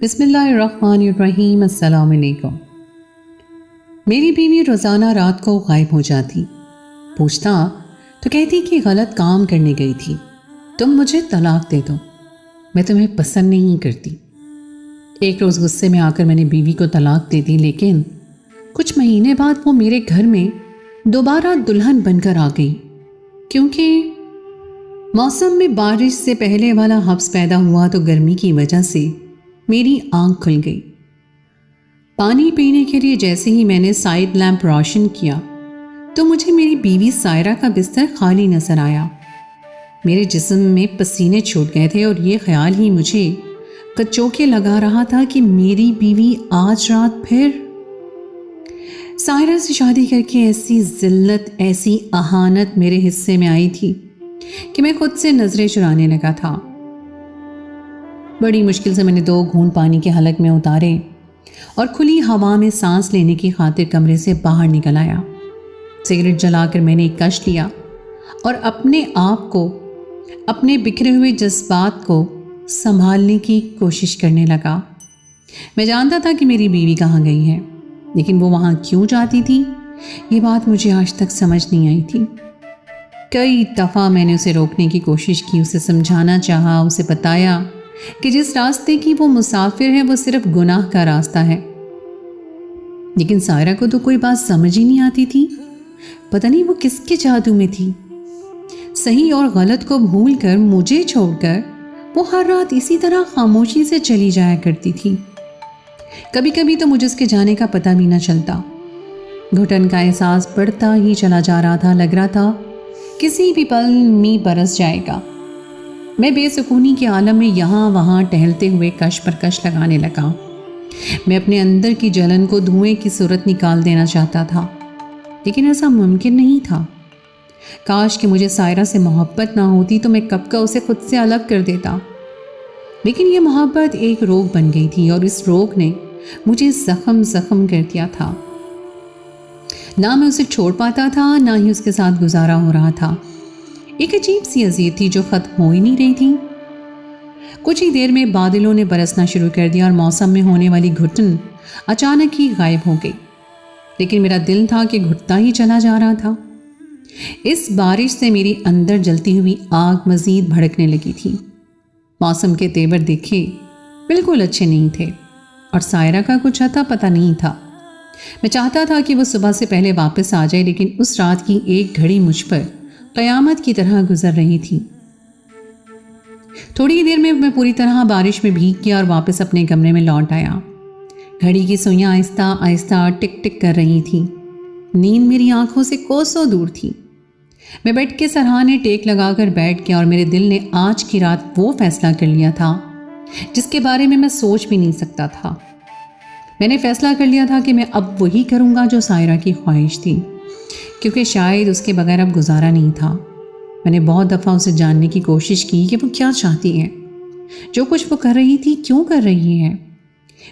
بسم اللہ الرحمن الرحیم۔ السلام علیکم۔ میری بیوی روزانہ رات کو غائب ہو جاتی، پوچھتا تو کہتی کہ غلط کام کرنے گئی تھی، تم مجھے طلاق دے دو، میں تمہیں پسند نہیں کرتی۔ ایک روز غصے میں آ کر میں نے بیوی کو طلاق دے دی، لیکن کچھ مہینے بعد وہ میرے گھر میں دوبارہ دلہن بن کر آ گئی، کیونکہ موسم میں بارش سے پہلے والا حبس پیدا ہوا تو گرمی کی وجہ سے میری آنکھ کھل گئی۔ پانی پینے کے لیے جیسے ہی میں نے سائیڈ لیمپ روشن کیا تو مجھے میری بیوی سائرہ کا بستر خالی نظر آیا۔ میرے جسم میں پسینے چھوٹ گئے تھے اور یہ خیال ہی مجھے کچوکے لگا رہا تھا کہ میری بیوی آج رات پھر سائرہ سے شادی کر کے ایسی ذلت، ایسی اہانت میرے حصے میں آئی تھی کہ میں خود سے نظریں چرانے لگا تھا۔ بڑی مشکل سے میں نے 2 گھونٹ پانی کے حلق میں اتارے اور کھلی ہوا میں سانس لینے کی خاطر کمرے سے باہر نکل آیا۔ سگریٹ جلا کر میں نے ایک کش لیا اور اپنے آپ کو، اپنے بکھرے ہوئے جذبات کو سنبھالنے کی کوشش کرنے لگا۔ میں جانتا تھا کہ میری بیوی کہاں گئی ہے، لیکن وہ وہاں کیوں جاتی تھی یہ بات مجھے آج تک سمجھ نہیں آئی تھی۔ کئی دفعہ میں نے اسے روکنے کی کوشش کی، اسے سمجھانا چاہا، اسے بتایا کہ جس راستے کی وہ مسافر ہے وہ صرف گناہ کا راستہ ہے، لیکن سائرہ کو تو کوئی بات سمجھ ہی نہیں آتی تھی۔ پتہ نہیں وہ کس کے جادو میں تھی، صحیح اور غلط کو بھول کر مجھے چھوڑ کر وہ ہر رات اسی طرح خاموشی سے چلی جایا کرتی تھی۔ کبھی کبھی تو مجھے اس کے جانے کا پتہ بھی نہ چلتا۔ گھٹن کا احساس بڑھتا ہی چلا جا رہا تھا، لگ رہا تھا کسی بھی پل می برس جائے گا۔ میں بے سکونی کے عالم میں یہاں وہاں ٹہلتے ہوئے کش پر کش لگانے لگا۔ میں اپنے اندر کی جلن کو دھوئیں کی صورت نکال دینا چاہتا تھا، لیکن ایسا ممکن نہیں تھا۔ کاش کہ مجھے سائرہ سے محبت نہ ہوتی تو میں کب کا اسے خود سے الگ کر دیتا، لیکن یہ محبت ایک روگ بن گئی تھی اور اس روگ نے مجھے زخم کر دیا تھا۔ نہ میں اسے چھوڑ پاتا تھا، نہ ہی اس کے ساتھ گزارا ہو رہا تھا۔ ایک عجیب سی اذیت تھی جو ختم ہو ہی نہیں رہی تھی۔ کچھ ہی دیر میں بادلوں نے برسنا شروع کر دیا اور موسم میں ہونے والی گھٹن اچانک ہی غائب ہو گئی، لیکن میرا دل تھا کہ گھٹتا ہی چلا جا رہا تھا۔ اس بارش سے میری اندر جلتی ہوئی آگ مزید بھڑکنے لگی تھی۔ موسم کے تیور دیکھے بالکل اچھے نہیں تھے اور سائرہ کا کچھ اتا پتہ نہیں تھا۔ میں چاہتا تھا کہ وہ صبح سے پہلے واپس آ جائے، لیکن اس رات کی ایک گھڑی مجھ پر قیامت کی طرح گزر رہی تھی۔ تھوڑی دیر میں پوری طرح بارش میں بھیگ گیا اور واپس اپنے کمرے میں لوٹ آیا۔ گھڑی کی سوئیاں آہستہ آہستہ ٹک ٹک کر رہی تھیں۔ نیند میری آنکھوں سے کوسوں دور تھی۔ میں بیڈ کے سرہانے ٹیک لگا کر بیٹھ گیا اور میرے دل نے آج کی رات وہ فیصلہ کر لیا تھا جس کے بارے میں سوچ بھی نہیں سکتا تھا۔ میں نے فیصلہ کر لیا تھا کہ میں اب وہی کروں گا جو سائرہ کی خواہش تھی، کیونکہ شاید اس کے بغیر اب گزارا نہیں تھا۔ میں نے بہت دفعہ اسے جاننے کی کوشش کی کہ وہ کیا چاہتی ہے، جو کچھ وہ کر رہی تھی کیوں کر رہی ہے۔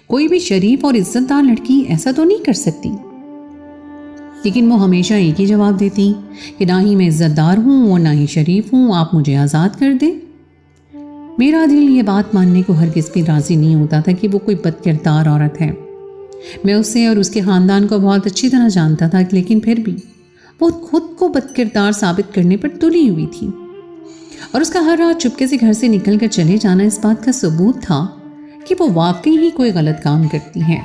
کوئی بھی شریف اور عزت دار لڑکی ایسا تو نہیں کر سکتی، لیکن وہ ہمیشہ ایک ہی جواب دیتی کہ نہ ہی میں عزت دار ہوں اور نہ ہی شریف ہوں، آپ مجھے آزاد کر دیں۔ میرا دل یہ بات ماننے کو ہرگز بھی راضی نہیں ہوتا تھا کہ وہ کوئی بد کردار عورت ہے۔ میں اسے اور اس کے خاندان کو بہت اچھی طرح جانتا تھا، لیکن پھر بھی وہ خود کو بد کردار ثابت کرنے پر تلی ہوئی تھی، اور اس کا ہر رات چپکے سے گھر سے نکل کر چلے جانا اس بات کا ثبوت تھا کہ وہ واقعی ہی کوئی غلط کام کرتی ہے۔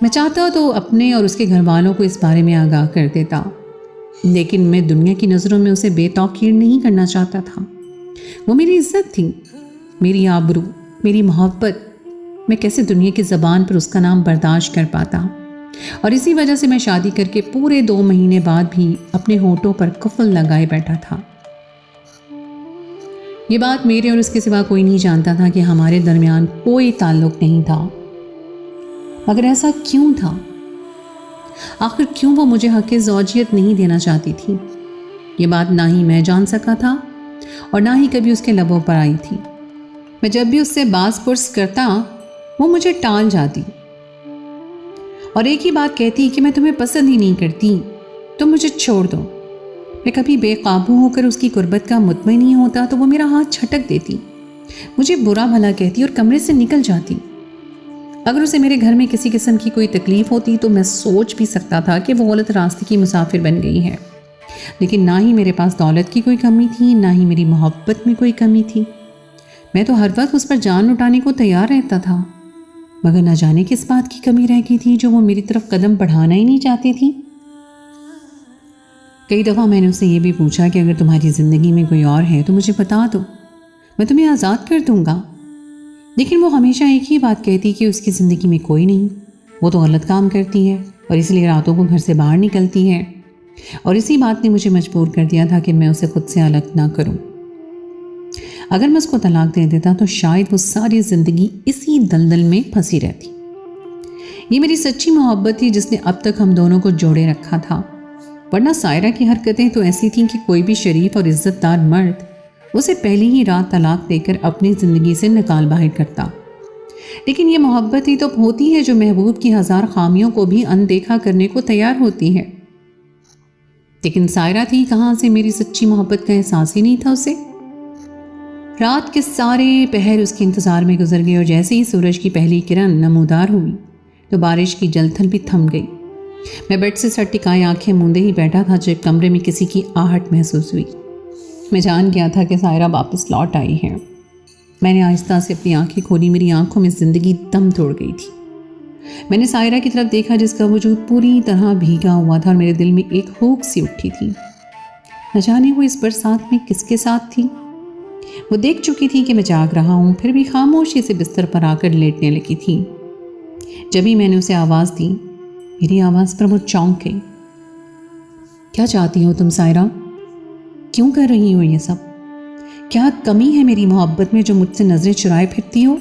میں چاہتا تو اپنے اور اس کے گھر والوں کو اس بارے میں آگاہ کر دیتا، لیکن میں دنیا کی نظروں میں اسے بے توقیر نہیں کرنا چاہتا تھا۔ وہ میری عزت تھی، میری آبرو، میری محبت۔ میں کیسے دنیا کی زبان پر اس کا نام برداشت کر پاتا؟ اور اسی وجہ سے میں شادی کر کے پورے 2 مہینے بعد بھی اپنے ہونٹوں پر قفل لگائے بیٹھا تھا۔ یہ بات میرے اور اس کے سوا کوئی نہیں جانتا تھا کہ ہمارے درمیان کوئی تعلق نہیں تھا، مگر ایسا کیوں تھا؟ آخر کیوں وہ مجھے حق زوجیت نہیں دینا چاہتی تھی؟ یہ بات نہ ہی میں جان سکا تھا اور نہ ہی کبھی اس کے لبوں پر آئی تھی۔ میں جب بھی اس سے باز پرس کرتا وہ مجھے ٹال جاتی اور ایک ہی بات کہتی کہ میں تمہیں پسند ہی نہیں کرتی، تم مجھے چھوڑ دو۔ میں کبھی بے قابو ہو کر اس کی قربت کا مطمئن نہیں ہوتا تو وہ میرا ہاتھ چھٹک دیتی مجھے برا بھلا کہتی اور کمرے سے نکل جاتی۔ اگر اسے میرے گھر میں کسی قسم کی کوئی تکلیف ہوتی تو میں سوچ بھی سکتا تھا کہ وہ غلط راستے کی مسافر بن گئی ہے، لیکن نہ ہی میرے پاس دولت کی کوئی کمی تھی، نہ ہی میری محبت میں کوئی کمی تھی۔ میں تو ہر وقت اس پر جان لٹانے کو تیار رہتا تھا، مگر نہ جانے کس بات کی کمی رہ گئی تھی جو وہ میری طرف قدم بڑھانا ہی نہیں چاہتی تھی۔ کئی دفعہ میں نے اسے یہ بھی پوچھا کہ اگر تمہاری زندگی میں کوئی اور ہے تو مجھے بتا دو، میں تمہیں آزاد کر دوں گا، لیکن وہ ہمیشہ ایک ہی بات کہتی کہ اس کی زندگی میں کوئی نہیں، وہ تو غلط کام کرتی ہے اور اس لیے راتوں کو گھر سے باہر نکلتی ہے، اور اسی بات نے مجھے مجبور کر دیا تھا کہ میں اسے خود سے الگ نہ کروں۔ اگر میں اس کو طلاق دے دیتا تو شاید وہ ساری زندگی اسی دلدل میں پھنسی رہتی۔ یہ میری سچی محبت تھی جس نے اب تک ہم دونوں کو جوڑے رکھا تھا، ورنہ سائرہ کی حرکتیں تو ایسی تھیں کہ کوئی بھی شریف اور عزت دار مرد اسے پہلی ہی رات طلاق دے کر اپنی زندگی سے نکال باہر کرتا۔ لیکن یہ محبت ہی تو ہوتی ہے جو محبوب کی ہزار خامیوں کو بھی اندیکھا کرنے کو تیار ہوتی ہے۔ لیکن سائرہ تھی کہاں سے میری سچی محبت کا احساس ہی نہیں تھا اسے۔ رات کے سارے پہر اس کے انتظار میں گزر گئے اور جیسے ہی سورج کی پہلی کرن نمودار ہوئی تو بارش کی جل تھل بھی تھم گئی۔ میں بیڈ سے سر ٹکائے آنکھیں موندے ہی بیٹھا تھا جب کمرے میں کسی کی آہٹ محسوس ہوئی۔ میں جان گیا تھا کہ سائرہ واپس لوٹ آئی ہے۔ میں نے آہستہ سے اپنی آنکھیں کھولی، میری آنکھوں میں زندگی دم توڑ گئی تھی۔ میں نے سائرہ کی طرف دیکھا جس کا وجود پوری طرح بھیگا ہوا تھا اور میرے دل میں ایک ہوک سی اٹھی تھی۔ نہ جانے وہ اس برسات میں کس کے ساتھ تھی۔ وہ دیکھ چکی تھی کہ میں جاگ رہا ہوں، پھر بھی خاموشی سے بستر پر آ کر لیٹنے لگی تھی۔ جب ہی میں نے اسے آواز دی، میری آواز پر وہ چونک گئی۔ کیا چاہتی ہو تم سائرہ؟ کیوں کر رہی ہو یہ سب؟ کیا کمی ہے میری محبت میں جو مجھ سے نظریں چرائے پھرتی ہو؟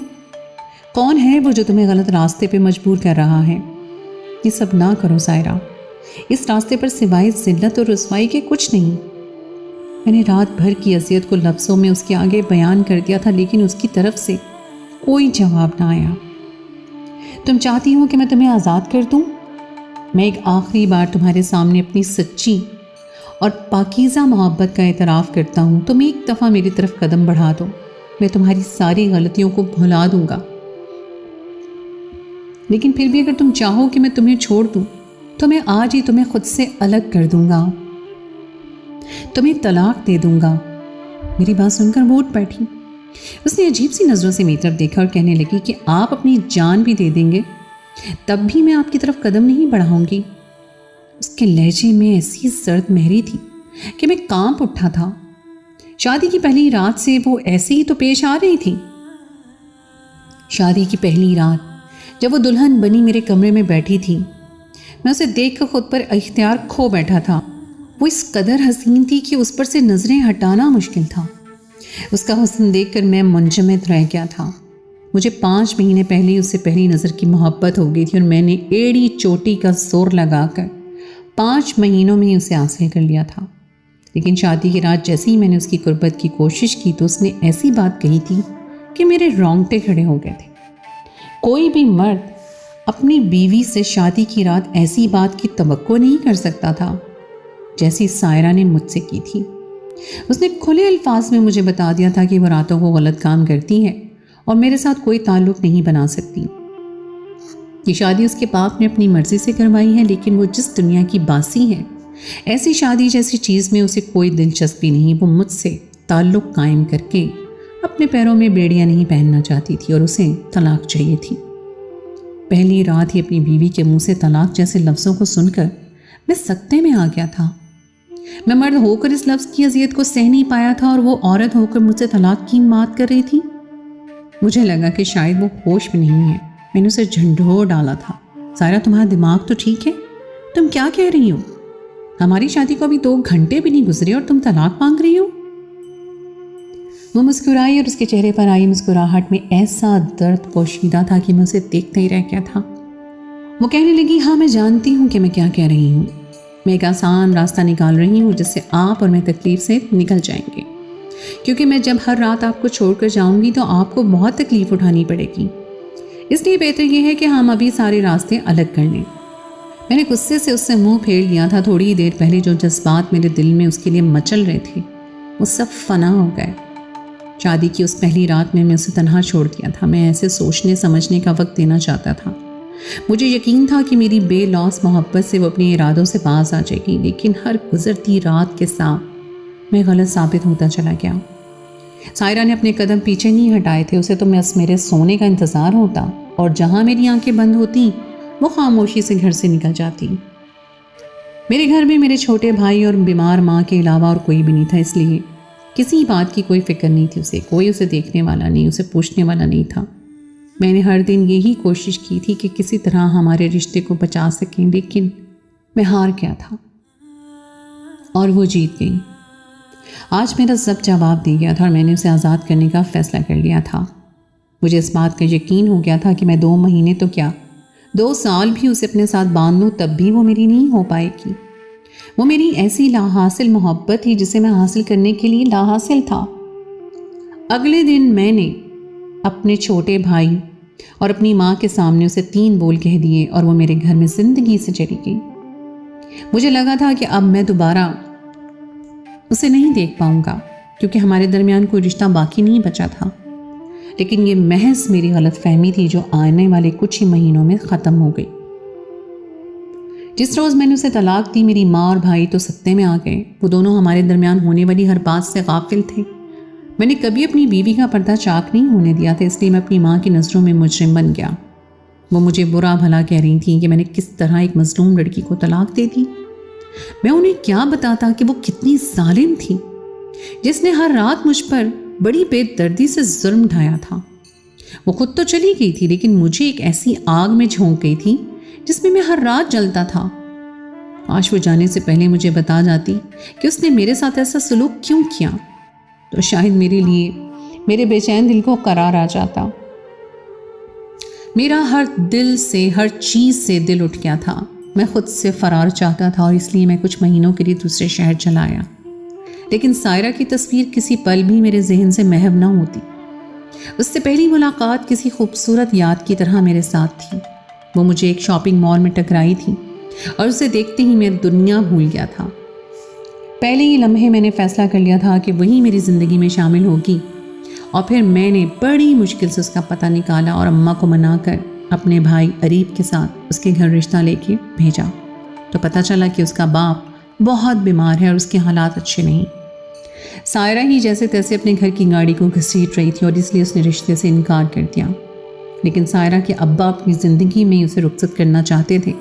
کون ہے وہ جو تمہیں غلط راستے پہ مجبور کر رہا ہے؟ یہ سب نہ کرو سائرہ، اس راستے پر سوائے ذلت اور رسوائی کے کچھ نہیں۔ میں نے رات بھر کی اذیت کو لفظوں میں اس کے آگے بیان کر دیا تھا، لیکن اس کی طرف سے کوئی جواب نہ آیا۔ تم چاہتی ہو کہ میں تمہیں آزاد کر دوں؟ میں ایک آخری بار تمہارے سامنے اپنی سچی اور پاکیزہ محبت کا اعتراف کرتا ہوں، تم ایک دفعہ میری طرف قدم بڑھا دو، میں تمہاری ساری غلطیوں کو بھلا دوں گا۔ لیکن پھر بھی اگر تم چاہو کہ میں تمہیں چھوڑ دوں تو میں آج ہی تمہیں خود سے الگ کر دوں گا، تمہیں طلاق دے دوں گا۔ میری بات سن کر وہ اٹھ بیٹھی۔ اس نے عجیب سی نظروں سے میری طرف دیکھا اور کہنے لگی کہ آپ اپنی جان بھی دے دیں گے تب بھی میں آپ کی طرف قدم نہیں بڑھاؤں گی۔ اس کے لہجے میں ایسی سرد مہری تھی کہ میں کانپ اٹھا تھا۔ شادی کی پہلی رات سے وہ ایسے ہی تو پیش آ رہی تھی۔ شادی کی پہلی رات جب وہ دلہن بنی میرے کمرے میں بیٹھی تھی، میں اسے دیکھ کر خود پر اختیار کھو بیٹھا تھا۔ وہ اس قدر حسین تھی کہ اس پر سے نظریں ہٹانا مشکل تھا۔ اس کا حسن دیکھ کر میں منجمد رہ گیا تھا۔ مجھے 5 مہینے پہلے اس سے پہلی نظر کی محبت ہو گئی تھی اور میں نے ایڑی چوٹی کا زور لگا کر 5 مہینوں میں ہی اسے حاصل کر لیا تھا۔ لیکن شادی کی رات جیسے ہی میں نے اس کی قربت کی کوشش کی تو اس نے ایسی بات کہی تھی کہ میرے رونگٹے کھڑے ہو گئے تھے۔ کوئی بھی مرد اپنی بیوی سے شادی کی رات ایسی بات کی توقع نہیں کر سکتا تھا جیسی سائرہ نے مجھ سے کی تھی۔ اس نے کھلے الفاظ میں مجھے بتا دیا تھا کہ وہ راتوں کو غلط کام کرتی ہے اور میرے ساتھ کوئی تعلق نہیں بنا سکتی۔ یہ شادی اس کے باپ نے اپنی مرضی سے کروائی ہے، لیکن وہ جس دنیا کی باسی ہے، ایسی شادی جیسی چیز میں اسے کوئی دلچسپی نہیں۔ وہ مجھ سے تعلق قائم کر کے اپنے پیروں میں بیڑیاں نہیں پہننا چاہتی تھی اور اسے طلاق چاہیے تھی۔ پہلی رات ہی اپنی بیوی کے منہ سے طلاق جیسے لفظوں کو سن کر میں سکتے میں آ گیا تھا۔ میں مرد ہو کر اس لفظ کی اذیت کو سہ نہیں پایا تھا اور وہ عورت ہو کر مجھ سے طلاق کی بات کر رہی تھی۔ مجھے لگا کہ شاید وہ ہوش میں نہیں ہے۔ میں نے اسے جھنڈور ڈالا تھا۔ سائرہ، تمہارا دماغ تو ٹھیک ہے؟ تم کیا کہہ رہی ہو؟ ہماری شادی کو ابھی 2 گھنٹے بھی نہیں گزرے اور تم طلاق مانگ رہی ہو؟ وہ مسکرائی اور اس کے چہرے پر آئی مسکراہٹ میں ایسا درد پوشیدہ تھا کہ میں اسے دیکھتے ہی رہ گیا تھا۔ وہ کہنے لگی، ہاں میں جانتی ہوں کہ میں کیا کہہ رہی ہوں۔ میں ایک آسان راستہ نکال رہی ہوں جس سے آپ اور میں تکلیف سے نکل جائیں گے، کیونکہ میں جب ہر رات آپ کو چھوڑ کر جاؤں گی تو آپ کو بہت تکلیف اٹھانی پڑے گی۔ اس لیے بہتر یہ ہے کہ ہم ابھی سارے راستے الگ کر لیں۔ میں نے غصے سے اس سے منہ پھیر لیا تھا۔ تھوڑی ہی دیر پہلے جو جذبات میرے دل میں اس کے لیے مچل رہے تھے وہ سب فنا ہو گئے۔ شادی کی اس پہلی رات میں اسے تنہا چھوڑ دیا تھا۔ میں ایسے سوچنے سمجھنے کا وقت دینا چاہتا تھا۔ مجھے یقین تھا کہ میری بے لوث محبت سے وہ اپنے ارادوں سے باز آ جائے گی، لیکن ہر گزرتی رات کے ساتھ میں غلط ثابت ہوتا چلا گیا۔ سائرہ نے اپنے قدم پیچھے نہیں ہٹائے تھے، اسے تو بس میرے سونے کا انتظار ہوتا، اور جہاں میری آنکھیں بند ہوتی وہ خاموشی سے گھر سے نکل جاتی۔ میرے گھر میں میرے چھوٹے بھائی اور بیمار ماں کے علاوہ اور کوئی بھی نہیں تھا، اس لیے کسی بات کی کوئی فکر نہیں تھی اسے، کوئی اسے دیکھنے والا نہیں، اسے پوچھنے والا نہیں تھا۔ میں نے ہر دن یہی کوشش کی تھی کہ کسی طرح ہمارے رشتے کو بچا سکیں، لیکن میں ہار گیا تھا اور وہ جیت گئی۔ آج میرا سب جواب دے گیا تھا اور میں نے اسے آزاد کرنے کا فیصلہ کر لیا تھا۔ مجھے اس بات کا یقین ہو گیا تھا کہ میں 2 مہینے تو کیا 2 سال بھی اسے اپنے ساتھ باندھ لوں تب بھی وہ میری نہیں ہو پائے گی۔ وہ میری ایسی لا حاصل محبت تھی جسے میں حاصل کرنے کے لیے لا حاصل تھا۔ اگلے دن میں نے اپنے چھوٹے بھائی اور اپنی ماں کے سامنے اسے 3 بول کہہ دیے اور وہ میرے گھر میں زندگی سے چلی گئی۔ مجھے لگا تھا کہ اب میں دوبارہ اسے نہیں دیکھ پاؤں گا کیونکہ ہمارے درمیان کوئی رشتہ باقی نہیں بچا تھا، لیکن یہ محض میری غلط فہمی تھی جو آنے والے کچھ ہی مہینوں میں ختم ہو گئی۔ جس روز میں نے اسے طلاق دی میری ماں اور بھائی تو سکتے میں آ گئے۔ وہ دونوں ہمارے درمیان ہونے والی ہر بات سے غافل تھے۔ میں نے کبھی اپنی بیوی کا پردہ چاک نہیں ہونے دیا تھا، اس لیے میں اپنی ماں کی نظروں میں مجرم بن گیا۔ وہ مجھے برا بھلا کہہ رہی تھیں کہ میں نے کس طرح ایک مظلوم لڑکی کو طلاق دے دی۔ میں انہیں کیا بتاتا کہ وہ کتنی ظالم تھی جس نے ہر رات مجھ پر بڑی بے دردی سے ظلم ڈھایا تھا۔ وہ خود تو چلی گئی تھی لیکن مجھے ایک ایسی آگ میں جھونک گئی تھی جس میں ہر رات جلتا تھا۔ آج وہ جانے سے پہلے مجھے بتا جاتی کہ اس نے میرے ساتھ ایسا سلوک کیوں کیا تو شاید میرے لیے میرے بے چین دل کو قرار آ جاتا۔ میرا ہر دل سے ہر چیز سے دل اٹھ گیا تھا۔ میں خود سے فرار چاہتا تھا اور اس لیے میں کچھ مہینوں کے لیے دوسرے شہر چلا آیا، لیکن سائرہ کی تصویر کسی پل بھی میرے ذہن سے محو نہ ہوتی۔ اس سے پہلی ملاقات کسی خوبصورت یاد کی طرح میرے ساتھ تھی۔ وہ مجھے ایک شاپنگ مال میں ٹکرائی تھی اور اسے دیکھتے ہی میں دنیا بھول گیا تھا۔ پہلے ہی لمحے میں نے فیصلہ کر لیا تھا کہ وہی میری زندگی میں شامل ہوگی، اور پھر میں نے بڑی مشکل سے اس کا پتہ نکالا اور اماں کو منا کر اپنے بھائی اریب کے ساتھ اس کے گھر رشتہ لے کے بھیجا تو پتہ چلا کہ اس کا باپ بہت بیمار ہے اور اس کے حالات اچھے نہیں۔ سائرہ ہی جیسے تیسے اپنے گھر کی گاڑی کو گھسیٹ رہی تھی اور اس لیے اس نے رشتے سے انکار کر دیا، لیکن سائرہ کے ابا اپنی زندگی میں اسے رخصت کرنا چاہتے تھے۔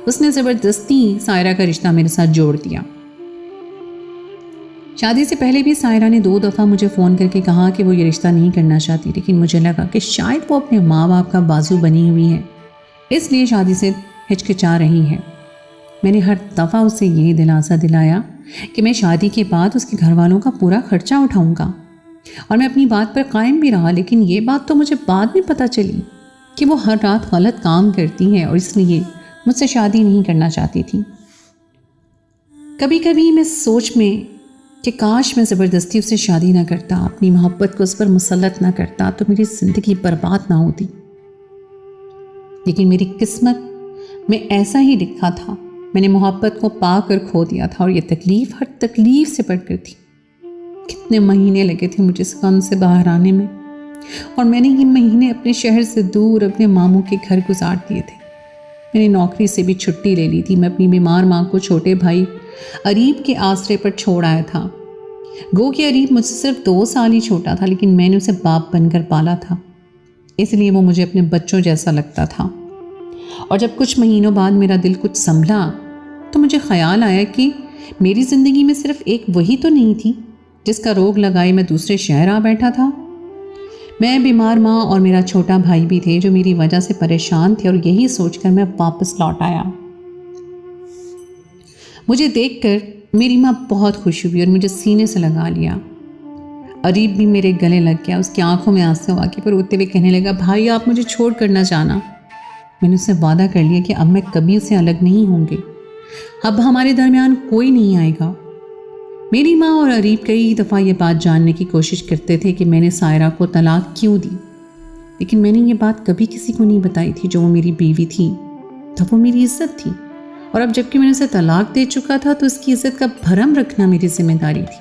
اس نے زبردستی سائرہ کا رشتہ میرے ساتھ جوڑ دیا۔ شادی سے پہلے بھی سائرہ نے 2 دفعہ مجھے فون کر کے کہا کہ وہ یہ رشتہ نہیں کرنا چاہتی، لیکن مجھے لگا کہ شاید وہ اپنے ماں باپ کا بازو بنی ہوئی ہے، اس لیے شادی سے ہچکچا رہی ہے۔ میں نے ہر دفعہ اسے یہ دلاسا دلایا کہ میں شادی کے بعد اس کے گھر والوں کا پورا خرچہ اٹھاؤں گا، اور میں اپنی بات پر قائم بھی رہا، لیکن یہ بات تو مجھے بعد میں پتہ چلی کہ وہ ہر رات غلط کام کرتی ہے اور اس لیے مجھ سے شادی نہیں کرنا چاہتی تھی۔ کبھی کبھی میں سوچ میں کہ کاش میں زبردستی اسے شادی نہ کرتا، اپنی محبت کو اس پر مسلط نہ کرتا تو میری زندگی برباد نہ ہوتی، لیکن میری قسمت میں ایسا ہی لکھا تھا۔ میں نے محبت کو پا کر کھو دیا تھا اور یہ تکلیف ہر تکلیف سے بڑھ کر تھی۔ کتنے مہینے لگے تھے مجھے اس غم سے باہر آنے میں، اور میں نے یہ مہینے اپنے شہر سے دور اپنے ماموں کے گھر گزار دیے تھے۔ میں نے نوکری سے بھی چھٹی لے لی تھی۔ میں اپنی بیمار ماں کو چھوٹے بھائی اریب کے آسرے پر چھوڑ آیا تھا۔ گو کہ اریب مجھ سے صرف 2 سال ہی چھوٹا تھا، لیکن میں نے اسے باپ بن کر پالا تھا، اس لیے وہ مجھے اپنے بچوں جیسا لگتا تھا۔ اور جب کچھ مہینوں بعد میرا دل کچھ سنبھلا تو مجھے خیال آیا کہ میری زندگی میں صرف ایک وہی تو نہیں تھی جس کا روگ لگائے میں دوسرے شہر آ بیٹھا تھا۔ میں بیمار ماں اور میرا چھوٹا بھائی بھی تھے جو میری وجہ سے پریشان تھے، اور یہی سوچ کر میں واپس لوٹ آیا۔ مجھے دیکھ کر میری ماں بہت خوش ہوئی اور مجھے سینے سے لگا لیا۔ اریب بھی میرے گلے لگ گیا، اس کی آنکھوں میں آنسو آ کے پر روتے ہوئے کہنے لگا، بھائی آپ مجھے چھوڑ کر نہ جانا۔ میں نے اس سے وعدہ کر لیا کہ اب میں کبھی اسے الگ نہیں ہوں گی، اب ہمارے درمیان کوئی نہیں آئے گا۔ میری ماں اور اریب کئی دفعہ یہ بات جاننے کی کوشش کرتے تھے کہ میں نے سائرہ کو طلاق کیوں دی، لیکن میں نے یہ بات کبھی کسی کو نہیں بتائی تھی۔ جو وہ میری بیوی تھی تو وہ میری عزت تھی، اور اب جبکہ میں نے اسے طلاق دے چکا تھا تو اس کی عزت کا بھرم رکھنا میری ذمہ داری تھی۔